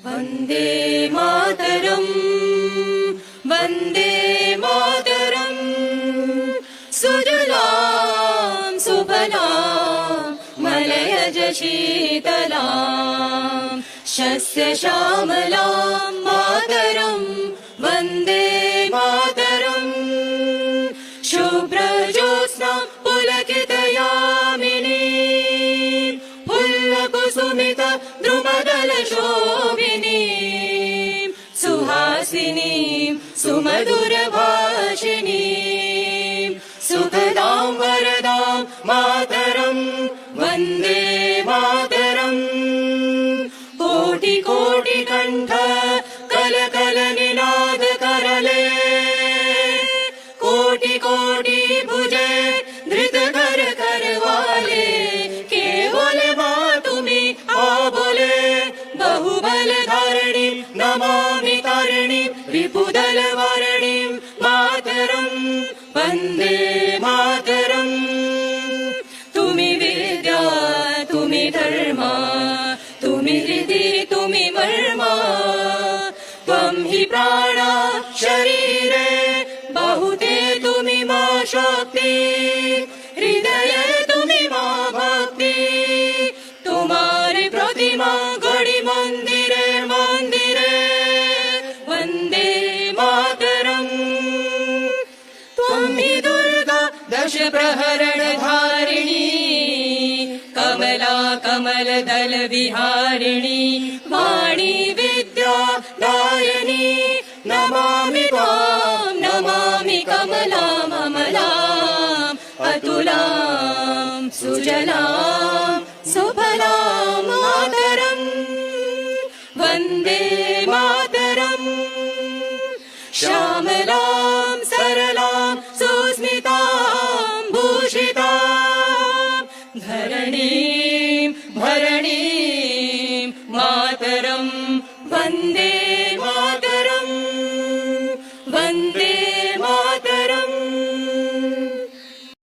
वन्दे मातरम् वन्दे मातरम् सुजलां सुफलां मलयज शीतलां शस्य श्यामलां मातरम् वन्दे मातरम् शुभ्रज्योत्स्ना पुलकितयामिनी फुल्लकुसुमित द्रुमदलशोभिनी सुहासिनीं सुमधुरभाषिणीं सुखदां वरदां मातरम् वन्दे मातरम् कोटि कोटि कण्ठ कलकल निनाद करले कोटि कोटि भुजे धृत कर करवाले केवल मातुमि आबोले बहुबल धारणीं नमामि तारिणीं रिपुदल वारिणीं मातरम् वन्दे मातरम् तुमि विद्या तुमि धर्म तुमि हृदि तुमि मर्मा त्वं हि प्राणा शरीरे बहुते तुमि मा शक्ति हृदये तुमि मा भक्ति तुम्हारी प्रतिमा गढ़ी मंदिरे मंदिरे वन्दे मातरम् त्वं हि दुर्गा दश प्रहरण धारिणी कमला कमल दल विहारिणी वाणी विद्या दायिनी नमामि त्वां नमामि कमलाम् अमलाम् अतुलां सुजलां सुफलां मातरम् वन्दे मातरम् श्यामलां सरलां सुस्मितां भूषितां धरणीं भरणीं